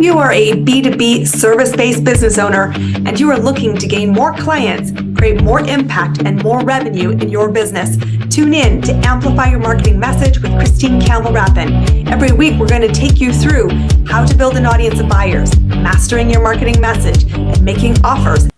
you are a B2B service-based business owner and you are looking to gain more clients, create more impact and more revenue in your business, tune in to Amplify Your Marketing Message with Campbell Rapin. Every week, we're going to take you through how to build an audience of buyers, mastering your marketing message, and making offers.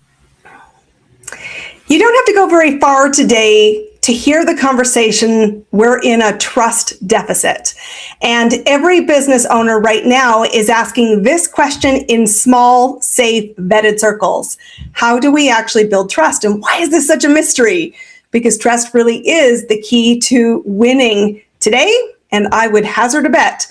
You don't have to go very far today to hear the conversation. We're in a trust deficit. And every business owner right now is asking this question in small, safe, vetted circles. How do we actually build trust? And why is this such a mystery? Because trust really is the key to winning today. And I would hazard a bet,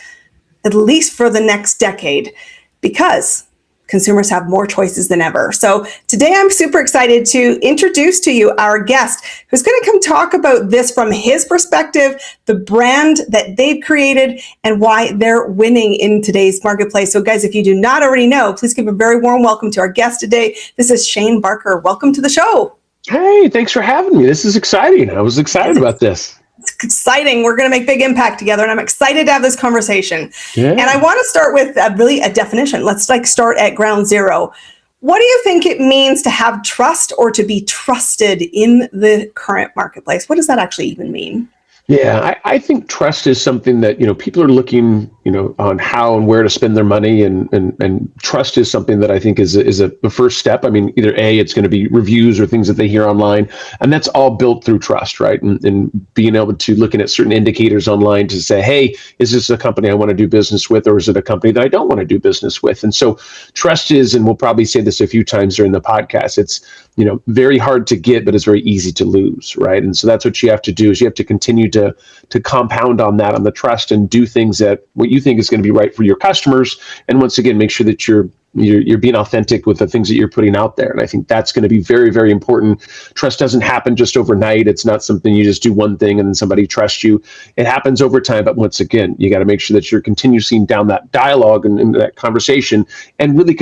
at least for the next decade, because consumers have more choices than ever. So today I'm super excited to introduce to you our guest who's going to come talk about this from his perspective, the brand that they've created and why they're winning in today's marketplace. So guys, if you do not already know, please give a very warm welcome to our guest today. This is Shane Barker. Welcome to the show. Hey, thanks for having me. This is exciting. I was excited about this. It's exciting. We're going to make big impact together, and I'm excited to have this conversation. Yeah. And I want to start with a definition. Let's start at ground zero. What do you think it means to have trust or to be trusted in the current marketplace? What does that actually even mean? Yeah, I think trust is something that, people are looking, on how and where to spend their money. And trust is something that I think is the first step. I mean, either it's going to be reviews or things that they hear online. And that's all built through trust, right? And being able to looking at certain indicators online to say, hey, is this a company I want to do business with? Or is it a company that I don't want to do business with? And so trust is, and we'll probably say this a few times during the podcast, it's, very hard to get, but it's very easy to lose, right? And so that's what you have to do is you have to continue to compound on that, on the trust, and do things that what you think is going to be right for your customers. And once again, make sure that you're being authentic with the things that you're putting out there. And I think that's going to be very, very important. Trust doesn't happen just overnight. It's not something you just do one thing and then somebody trusts you. It happens over time. But once again, you got to make sure that you're continuing down that dialogue and that conversation and really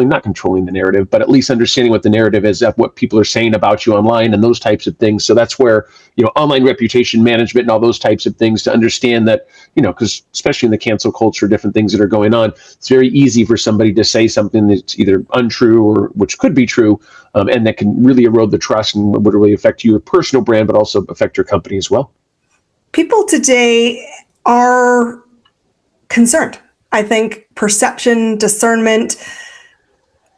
not controlling the narrative, but at least understanding what the narrative is of what people are saying about you online and those types of things. So that's where, online reputation management and all those types of things to understand that, because especially in the cancel culture, different things that are going on, it's very easy for somebody to say something that's either untrue or which could be true, and that can really erode the trust and would really affect your personal brand, but also affect your company as well. People today are concerned. I think perception, discernment,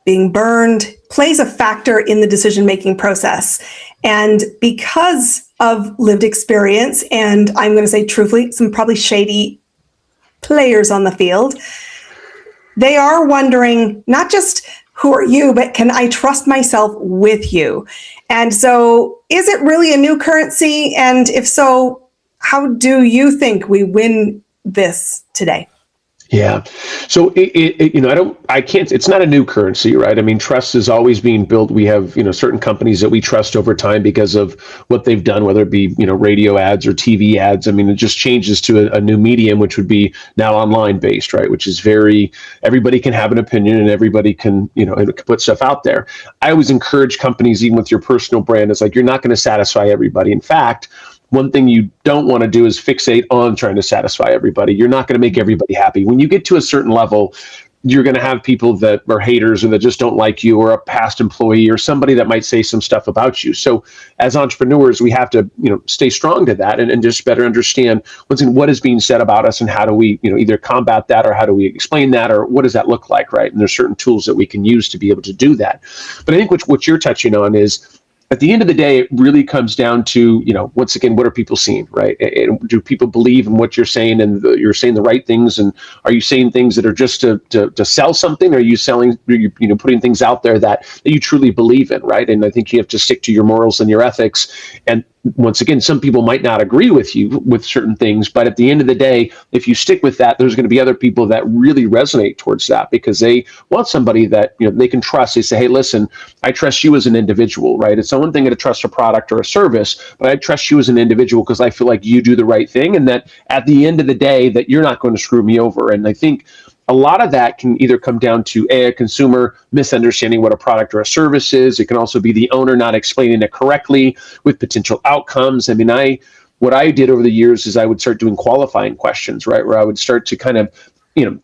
being burned plays a factor in the decision-making process. And because of lived experience, and I'm going to say truthfully, some probably shady players on the field, they are wondering not just who are you, but can I trust myself with you? And so is it really a new currency? And if so, how do you think we win this today? Yeah. So it's not a new currency, right? I mean, trust is always being built. We have, certain companies that we trust over time because of what they've done, whether it be, radio ads or TV ads. I mean, it just changes to a new medium, which would be now online based, right? Which is everybody can have an opinion and everybody can, put stuff out there. I always encourage companies, even with your personal brand, it's like, you're not going to satisfy everybody. In fact, one thing you don't want to do is fixate on trying to satisfy everybody. You're not going to make everybody happy. When you get to a certain level, you're going to have people that are haters or that just don't like you, or a past employee or somebody that might say some stuff about you. So as entrepreneurs, we have to, stay strong to that and just better understand what is being said about us and how do we, either combat that or how do we explain that or what does that look like, right? And there's certain tools that we can use to be able to do that. But I think what you're touching on is, at the end of the day, it really comes down to, once again, what are people seeing, right? And do people believe in what you're saying and you're saying the right things? And are you saying things that are just to sell something? Or are you putting things out there that you truly believe in, right? And I think you have to stick to your morals and your ethics. And once again, some people might not agree with you with certain things, but at the end of the day, if you stick with that, there's going to be other people that really resonate towards that because they want somebody that they can trust. They say, hey, listen, I trust you as an individual, right? It's not one thing to trust a product or a service, but I trust you as an individual because I feel like you do the right thing, and that at the end of the day, that you're not going to screw me over. And I think a lot of that can either come down to a consumer misunderstanding what a product or a service is. It can also be the owner not explaining it correctly with potential outcomes. I mean, what I did over the years is I would start doing qualifying questions, right? Where I would start to kind of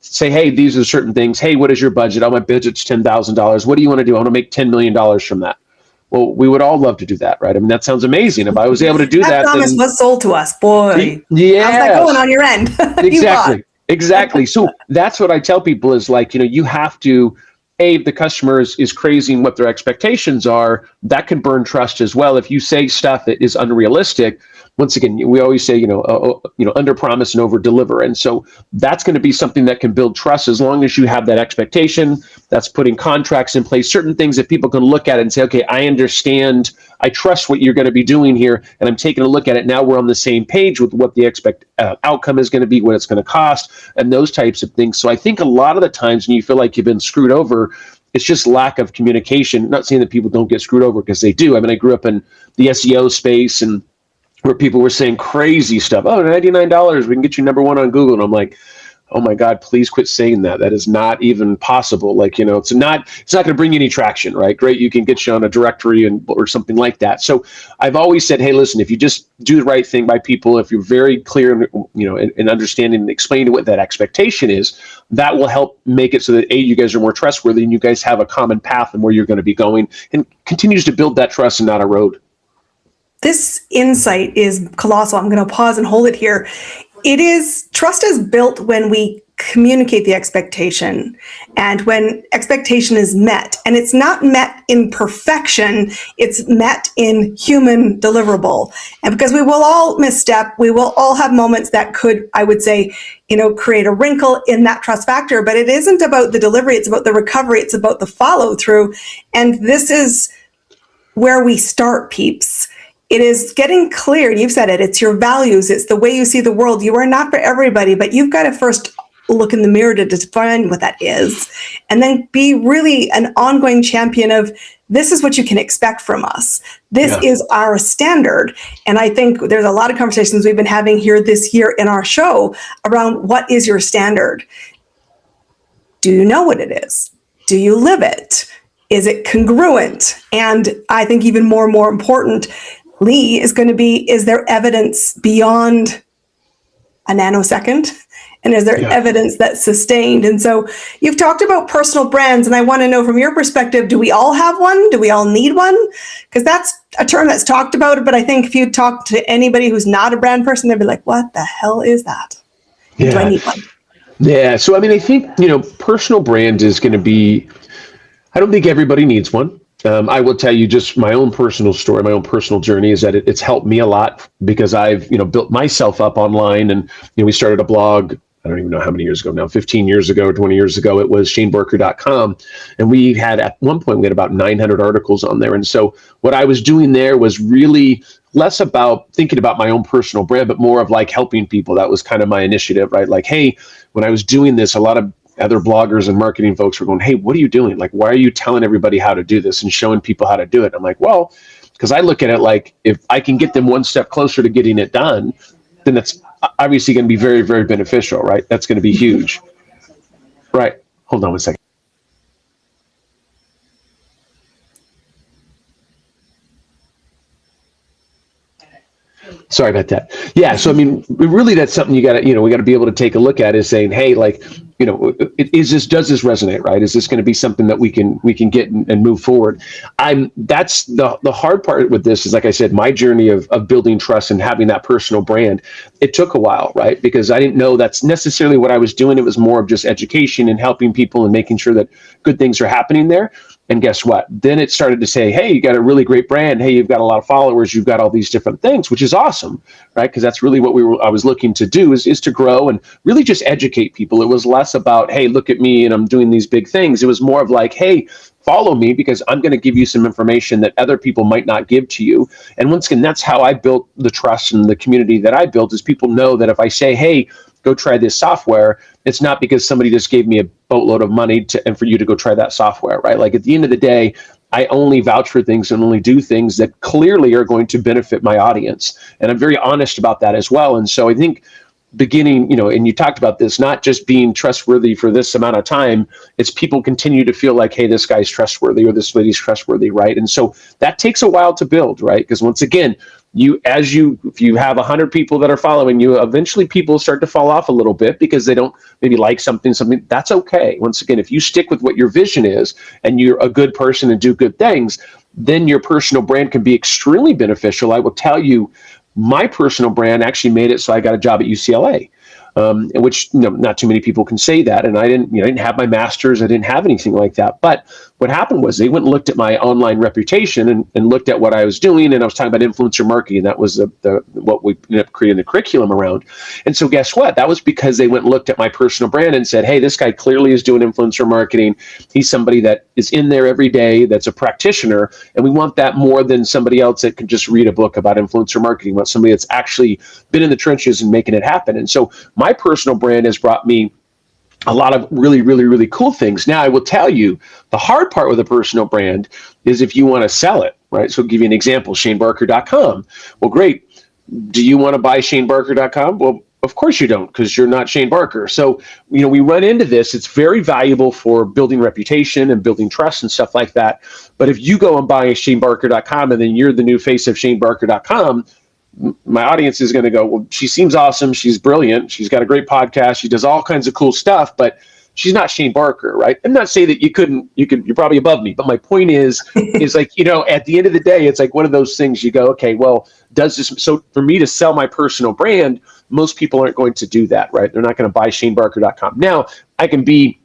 say, hey, these are certain things. Hey, what is your budget? Oh, my budget's $10,000. What do you want to do? I want to make $10 million from that. Well, we would all love to do that, right? I mean, that sounds amazing. If I was able to do that, promise was sold to us, boy. Yeah, how's that going on your end? Exactly. So that's what I tell people is like, you have to, the customer is crazy in what their expectations are. That can burn trust as well. If you say stuff that is unrealistic, once again, we always say, under promise and over deliver. And so that's going to be something that can build trust as long as you have that expectation. That's putting contracts in place, certain things that people can look at and say, okay, I understand, I trust what you're going to be doing here. And I'm taking a look at it. Now we're on the same page with what the outcome is going to be, what it's going to cost, and those types of things. So I think a lot of the times when you feel like you've been screwed over, it's just lack of communication. Not saying that people don't get screwed over, because they do. I mean, I grew up in the SEO space and where people were saying crazy stuff. Oh, $99, we can get you number one on Google. And I'm like, oh my God, please quit saying that. That is not even possible. Like, it's not going to bring you any traction, right? Great, you can get you on a directory or something like that. So I've always said, hey, listen, if you just do the right thing by people, if you're very clear, in understanding and explaining what that expectation is, that will help make it so that you guys are more trustworthy and you guys have a common path and where you're going to be going, and continues to build that trust and not erode. This insight is colossal. I'm going to pause and hold it here. Trust is built when we communicate the expectation and when expectation is met. And it's not met in perfection, it's met in human deliverable. And because we will all misstep, we will all have moments that could, I would say, create a wrinkle in that trust factor. But it isn't about the delivery, it's about the recovery, it's about the follow through. And this is where we start, peeps. It is getting clear. You've said it. It's your values. It's the way you see the world. You are not for everybody, but you've got to first look in the mirror to define what that is, and then be really an ongoing champion of, this is what you can expect from us. This is our standard. And I think there's a lot of conversations we've been having here this year in our show around what is your standard? Do you know what it is? Do you live it? Is it congruent? And I think even more and more important, Lee, is going to be, is there evidence beyond a nanosecond? And is there evidence that's sustained? And so you've talked about personal brands, and I want to know from your perspective, do we all have one? Do we all need one? Because that's a term that's talked about, but I think if you talk to anybody who's not a brand person, they'd be like, what the hell is that? Do I need one? Yeah. So, I mean, I think, personal brand is going to be, I don't think everybody needs one. I will tell you just my own personal story, my own personal journey is that it's helped me a lot because I've, built myself up online, and, we started a blog. I don't even know how many years ago now, 15 years ago or 20 years ago, it was shaneborker.com. And we had, at one point, we had about 900 articles on there. And so what I was doing there was really less about thinking about my own personal brand, but more of like helping people. That was kind of my initiative, right? Like, hey, when I was doing this, a lot of other bloggers and marketing folks were going, hey, what are you doing? Like, why are you telling everybody how to do this and showing people how to do it? I'm like, well, because I look at it like, if I can get them one step closer to getting it done, then that's obviously going to be very, very beneficial, right? That's going to be huge. Right. Hold on one second. Sorry about that. Yeah. So, I mean, really, that's something we got to be able to take a look at, is saying, hey, like, does this resonate, right? Is this going to be something that we can get and move forward? That's the hard part with this is, like I said, my journey of building trust and having that personal brand. It took a while, right? Because I didn't know that's necessarily what I was doing. It was more of just education and helping people and making sure that good things are happening there. And guess what? Then it started to say, hey, you got a really great brand. Hey, you've got a lot of followers. You've got all these different things, which is awesome, right? Because that's really what I was looking to do is to grow and really just educate people. It was less about, hey, look at me and I'm doing these big things. It was more of like, hey, follow me because I'm going to give you some information that other people might not give to you. And once again, that's how I built the trust and the community that I built, is people know that if I say, hey, go try this software, it's not because somebody just gave me a boatload of money and for you to go try that software, right? Like, at the end of the day, I only vouch for things and only do things that clearly are going to benefit my audience. And I'm very honest about that as well. And so I think beginning, and you talked about this, not just being trustworthy for this amount of time, it's people continue to feel like, hey, this guy's trustworthy or this lady's trustworthy, right? And so that takes a while to build, right? Because once again, if you have 100 people that are following you, eventually people start to fall off a little bit because they don't maybe like something. That's okay. Once again, if you stick with what your vision is and you're a good person and do good things, then your personal brand can be extremely beneficial. I will tell you, my personal brand actually made it so I got a job at UCLA. Which not too many people can say that. And I didn't have my master's. I didn't have anything like that. But what happened was they went and looked at my online reputation and looked at what I was doing. And I was talking about influencer marketing. That was what we ended up creating the curriculum around. And so guess what? That was because they went and looked at my personal brand and said, hey, this guy clearly is doing influencer marketing. He's somebody that is in there every day, that's a practitioner. And we want that more than somebody else that can just read a book about influencer marketing. We want somebody that's actually been in the trenches and making it happen. And so my personal brand has brought me a lot of really, really, really cool things. Now, I will tell you, the hard part with a personal brand is if you want to sell it, right? So I'll give you an example, ShaneBarker.com. Well, great. Do you want to buy ShaneBarker.com? Well, of course you don't, because you're not Shane Barker. So, we run into this. It's very valuable for building reputation and building trust and stuff like that. But if you go and buy ShaneBarker.com and then you're the new face of ShaneBarker.com, my audience is going to go, well, she seems awesome. She's brilliant. She's got a great podcast. She does all kinds of cool stuff, but she's not Shane Barker, right? I'm not saying that you're probably above me, but my point is like, at the end of the day, it's like one of those things you go, okay, well, so for me to sell my personal brand, most people aren't going to do that, right? They're not going to buy ShaneBarker.com. Now, I can be,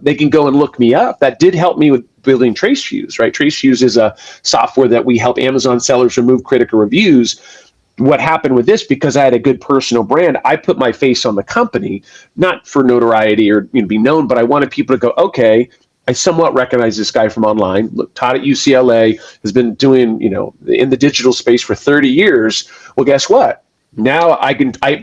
they can go and look me up. That did help me with building TraceFuse, right? TraceFuse is a software that we help Amazon sellers remove critical reviews. What happened with this, because I had a good personal brand, I put my face on the company, not for notoriety or be known, but I wanted people to go, okay, I somewhat recognize this guy from online. Look, taught at UCLA, has been doing, in the digital space for 30 years. Well, guess what? Now I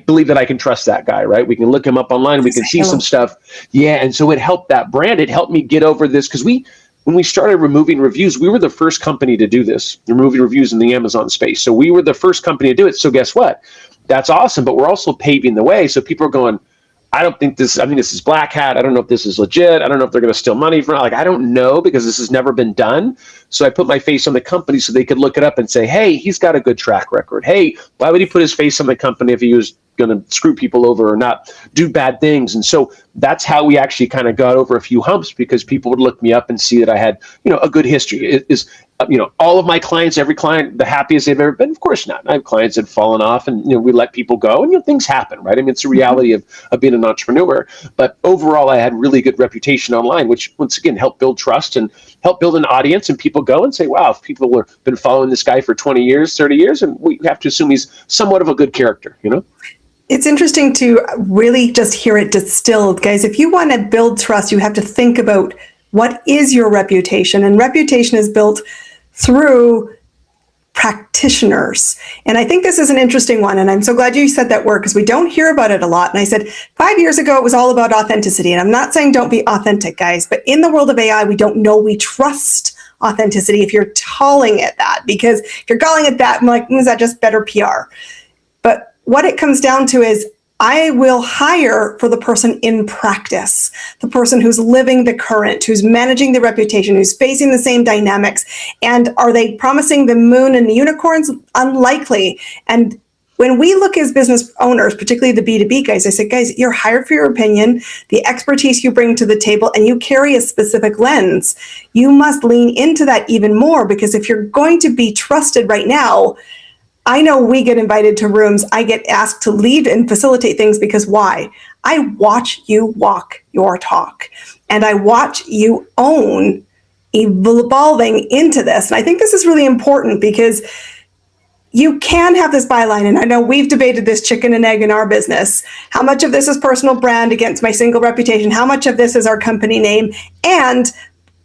believe that I can trust that guy, right? We can look him up online. We can see some stuff. Yeah. And so it helped that brand. It helped me get over this because when we started removing reviews, we were the first company to do this, removing reviews in the Amazon space. So we were the first company to do it. So guess what? That's awesome. But we're also paving the way. So people are going, I think this is black hat. I don't know if this is legit. I don't know if they're going to steal money from it. Like, I don't know, because this has never been done. So I put my face on the company so they could look it up and say, hey, he's got a good track record. Hey, why would he put his face on the company if he was going to screw people over or not do bad things? And so that's how we actually kind of got over a few humps, because people would look me up and see that I had, a good history. All of my clients, every client, the happiest they've ever been? Of course not. I have clients that have fallen off, and we let people go, and things happen, right? I mean, it's a reality of being an entrepreneur. But overall, I had really good reputation online, which once again helped build trust and help build an audience. And people go and say, wow, if people have been following this guy for 20 years, 30 years, and we have to assume he's somewhat of a good character, It's interesting to really just hear it distilled, guys. If you want to build trust, you have to think about what is your reputation, and reputation is built through practitioners. And I think this is an interesting one. And I'm so glad you said that word, because we don't hear about it a lot. And I said 5 years ago, it was all about authenticity. And I'm not saying don't be authentic, guys, but in the world of AI, we don't know we trust authenticity if you're calling it that, because if you're calling it that, I'm like, is that just better PR? But what it comes down to is, I will hire for the person in practice, the person who's living the current, who's managing the reputation, who's facing the same dynamics. And are they promising the moon and the unicorns? Unlikely. And when we look as business owners, particularly the B2B guys, I said, guys, you're hired for your opinion, the expertise you bring to the table, and you carry a specific lens. You must lean into that even more, because if you're going to be trusted right now, I know we get invited to rooms. I get asked to lead and facilitate things because why? I watch you walk your talk, and I watch you own evolving into this. And I think this is really important, because you can have this byline. And I know we've debated this chicken and egg in our business. How much of this is personal brand against my single reputation? How much of this is our company name? And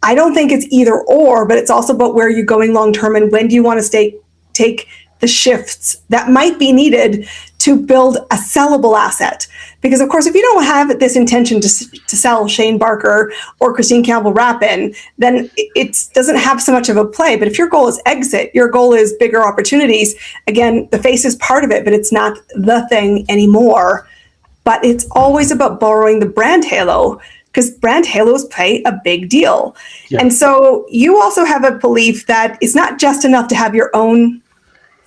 I don't think it's either or, but it's also about where you're going long term, and when do you want to take the shifts that might be needed to build a sellable asset. Because of course, if you don't have this intention to sell Shane Barker or Christine Campbell Rapin, then it doesn't have so much of a play. But if your goal is exit, your goal is bigger opportunities, again, the face is part of it, but it's not the thing anymore. But it's always about borrowing the brand halo, because brand halos play a big deal. Yeah. And so you also have a belief that it's not just enough to have your own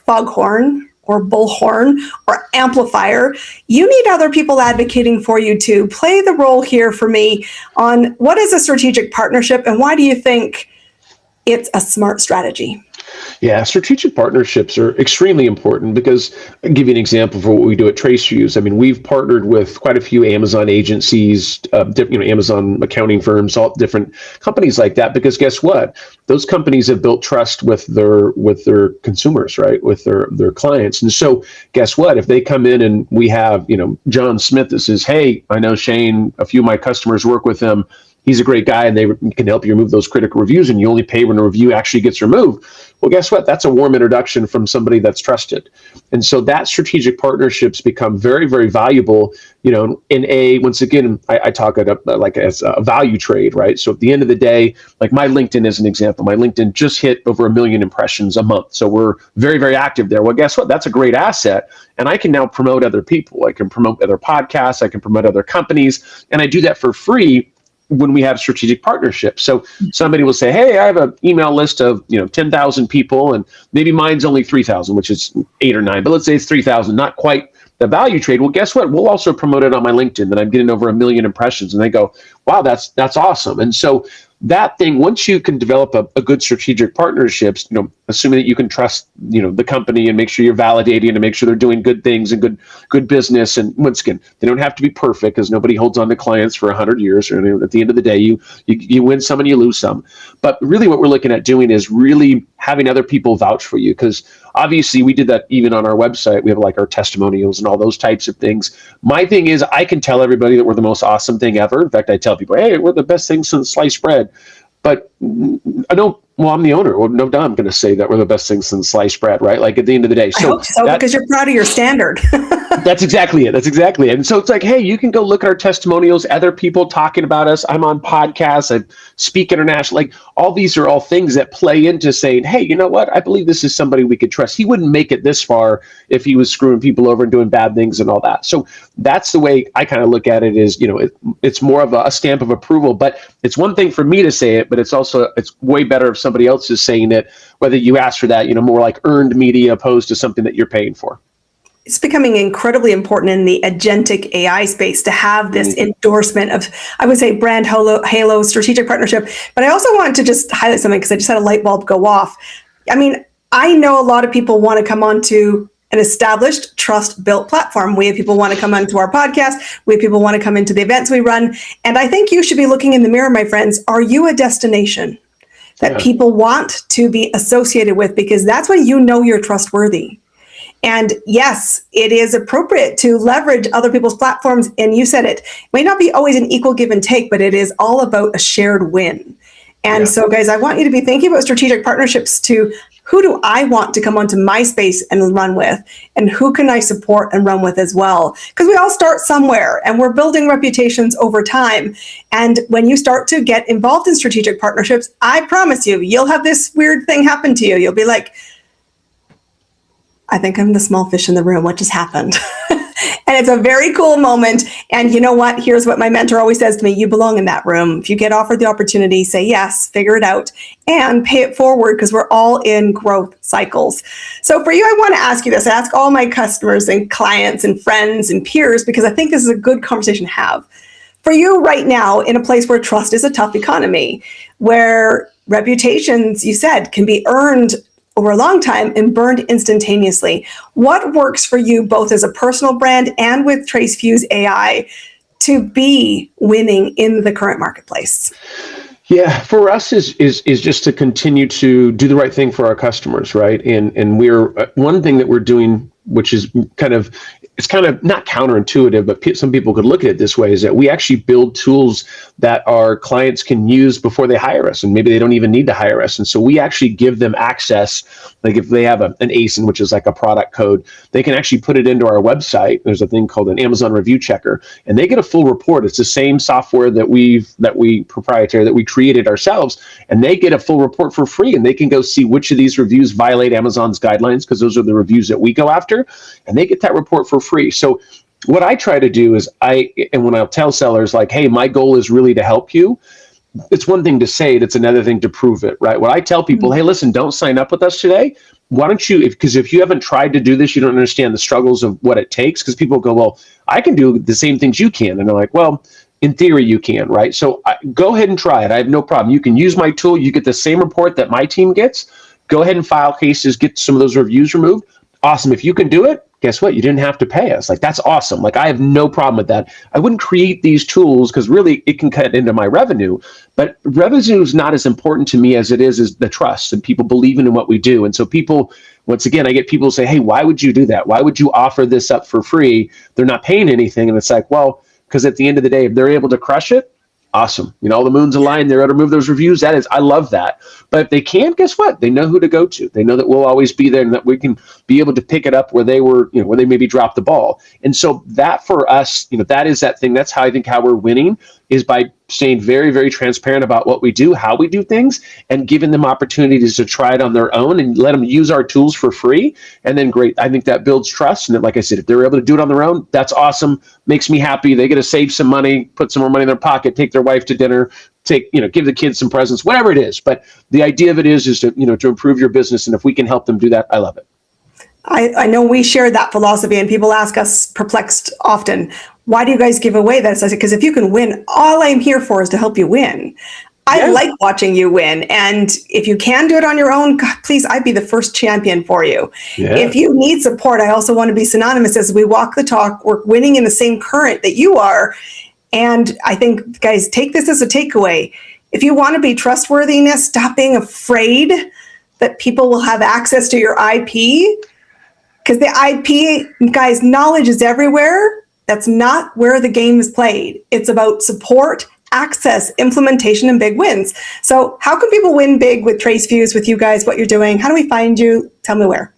foghorn or bullhorn or amplifier, you need other people advocating for you to play the role here for me on what is a strategic partnership and why do you think it's a smart strategy? Yeah, strategic partnerships are extremely important because I'll give you an example for what we do at Trace Views. I mean, we've partnered with quite a few Amazon agencies, Amazon accounting firms, all different companies like that. Because guess what? Those companies have built trust with their consumers, right? With their clients. And so, guess what? If they come in and we have, John Smith that says, "Hey, I know Shane. A few of my customers work with him. He's a great guy and they can help you remove those critical reviews and you only pay when a review actually gets removed." Well, guess what? That's a warm introduction from somebody that's trusted. And so that strategic partnerships become very, very valuable, once again, I talk it up like as a value trade, right? So at the end of the day, like my LinkedIn is an example. My LinkedIn just hit over 1 million impressions a month. So we're very, very active there. Well, guess what? That's a great asset. And I can now promote other people. I can promote other podcasts. I can promote other companies. And I do that for free when we have strategic partnerships. So somebody will say, "Hey, I have an email list of 10,000 people, and maybe mine's only 3,000, which is 8 or 9, but let's say it's 3,000, not quite the value trade." Well, guess what? We'll also promote it on my LinkedIn that I'm getting over 1 million impressions, and they go, "Wow, that's awesome." And so that thing, once you can develop a good strategic partnerships, assuming that you can trust, the company and make sure you're validating and make sure they're doing good things and good business. And once again, they don't have to be perfect because nobody holds on to clients for 100 years. Or at the end of the day, you win some and you lose some. But really what we're looking at doing is really having other people vouch for you, because obviously we did that even on our website. We have like our testimonials and all those types of things. My thing is I can tell everybody that we're the most awesome thing ever. In fact, I tell people, "Hey, we're the best thing since sliced bread." But I don't, well, I'm the owner. Well, no doubt I'm going to say that we're the best thing since sliced bread, right? Like at the end of the day. So I hope so, because you're proud of your standard. That's exactly it. And so it's like, hey, you can go look at our testimonials, other people talking about us. I'm on podcasts. I speak internationally. Like all these are all things that play into saying, hey, you know what? I believe this is somebody we could trust. He wouldn't make it this far if he was screwing people over and doing bad things and all that. So that's the way I kind of look at it is, it's more of a stamp of approval, but it's one thing for me to say it, but it's way better if somebody else is saying it, whether you ask for that, more like earned media opposed to something that you're paying for. It's becoming incredibly important in the agentic AI space to have this endorsement of, I would say, brand halo, strategic partnership. But I also want to just highlight something because I just had a light bulb go off. I mean, I know a lot of people want to come onto an established, trust-built platform. We have people want to come onto our podcast. We have people want to come into the events we run. And I think you should be looking in the mirror, my friends. Are you a destination that people want to be associated with? Because that's when you're trustworthy. And yes, it is appropriate to leverage other people's platforms. And you said it may not be always an equal give and take, but it is all about a shared win. And so, guys, I want you to be thinking about strategic partnerships to who do I want to come onto my space and run with? And who can I support and run with as well? Because we all start somewhere and we're building reputations over time. And when you start to get involved in strategic partnerships, I promise you, you'll have this weird thing happen to you. You'll be like, I think I'm the small fish in the room. What just happened? And it's a very cool moment. And you know what? Here's what my mentor always says to me. You belong in that room. If you get offered the opportunity, say yes, figure it out, and pay it forward because we're all in growth cycles. So for you, I want to ask you this. I ask all my customers and clients and friends and peers because I think this is a good conversation to have. For you right now, in a place where trust is a tough economy, where reputations, you said, can be earned over a long time and burned instantaneously. What works for you both as a personal brand and with Trace Views AI to be winning in the current marketplace? Yeah, for us is just to continue to do the right thing for our customers, right? And we're one thing that we're doing, which is kind of not counterintuitive, but some people could look at it this way, is that we actually build tools that our clients can use before they hire us, and maybe they don't even need to hire us. And so we actually give them access, like if they have an ASIN, which is like a product code, they can actually put it into our website. There's a thing called an Amazon review checker, and they get a full report. It's the same software that we proprietary, that we created ourselves, and they get a full report for free, and they can go see which of these reviews violate Amazon's guidelines, because those are the reviews that we go after, and they get that report for free. So what I try to do is when I'll tell sellers like, hey, my goal is really to help you, it's one thing to say it, it's another thing to prove it, right? When I tell people, hey, listen, don't sign up with us today, why don't you, because if you haven't tried to do this, you don't understand the struggles of what it takes. Because people go, well, I can do the same things you can. And they're like, well, in theory, you can, right? So go ahead and try it. I have no problem. You can use my tool. You get the same report that my team gets. Go ahead and file cases, get some of those reviews removed. Awesome. If you can do it, guess what? You didn't have to pay us. Like, that's awesome. Like, I have no problem with that. I wouldn't create these tools because really it can cut into my revenue, but revenue is not as important to me as it is the trust and people believing in what we do. And so people, once again, I get people say, hey, why would you do that? Why would you offer this up for free? They're not paying anything. And it's like, well, because at the end of the day, if they're able to crush it, awesome. All the moons align. They're able to move those reviews. I love that. But if they can't, guess what? They know who to go to. They know that we'll always be there and that we can be able to pick it up where they were, where they maybe dropped the ball. And so that for us, that is that thing. That's how I think how we're winning is by staying very, very transparent about what we do, how we do things, and giving them opportunities to try it on their own and let them use our tools for free. And then great. I think that builds trust. And like I said, if they're able to do it on their own, that's awesome. Makes me happy. They get to save some money, put some more money in their pocket, take their wife to dinner, give the kids some presents, whatever it is. But the idea of it is to improve your business. And if we can help them do that, I love it. I know we share that philosophy, and people ask us perplexed often, why do you guys give away this? I said, because if you can win, all I'm here for is to help you win. I like watching you win. And if you can do it on your own, God, please, I'd be the first champion for you. Yeah. If you need support, I also want to be synonymous as we walk the talk. We're winning in the same current that you are. And I think, guys, take this as a takeaway. If you want to be trustworthiness, stop being afraid that people will have access to your IP. Because the IP, guys, knowledge is everywhere. That's not where the game is played. It's about support, access, implementation, and big wins. So how can people win big with TraceFuse, with you guys, what you're doing? How do we find you? Tell me where.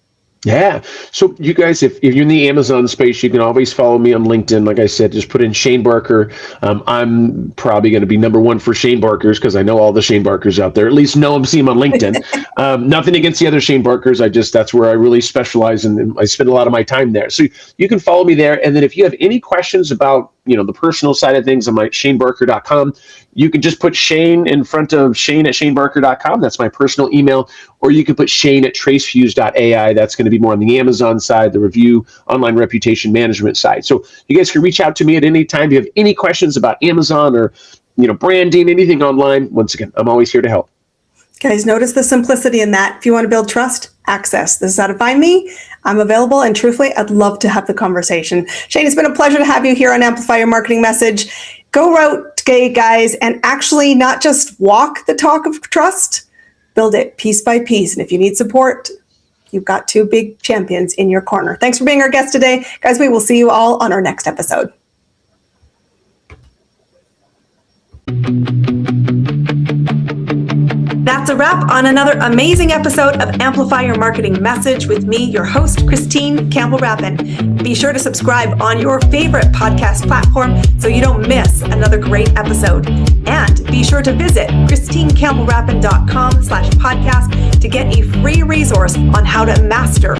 Yeah. So you guys, if you're in the Amazon space, you can always follow me on LinkedIn. Like I said, just put in Shane Barker. I'm probably going to be number one for Shane Barkers because I know all the Shane Barkers out there. At least know them, see them on LinkedIn. Nothing against the other Shane Barkers. That's where I really specialize and I spend a lot of my time there. So you can follow me there. And then if you have any questions about the personal side of things, I'm at shanebarker.com. You can just put Shane in front of Shane at shanebarker.com. That's my personal email. Or you can put Shane at tracefuse.ai. That's going to be more on the Amazon side, the review, online reputation management side. So you guys can reach out to me at any time. If you have any questions about Amazon or branding, anything online, once again, I'm always here to help. Guys, notice the simplicity in that. If you want to build trust, access. This is how to find me. I'm available, and truthfully, I'd love to have the conversation. Shane, it's been a pleasure to have you here on Amplify Your Marketing Message. Go out, guys, and actually not just walk the talk of trust, build it piece by piece. And if you need support, you've got two big champions in your corner. Thanks for being our guest today. Guys, we will see you all on our next episode. That's a wrap on another amazing episode of Amplify Your Marketing Message with me, your host, Christine Campbell Rapin. Be sure to subscribe on your favorite podcast platform so you don't miss another great episode. And be sure to visit christinecampbellrapin.com/podcast to get a free resource on how to master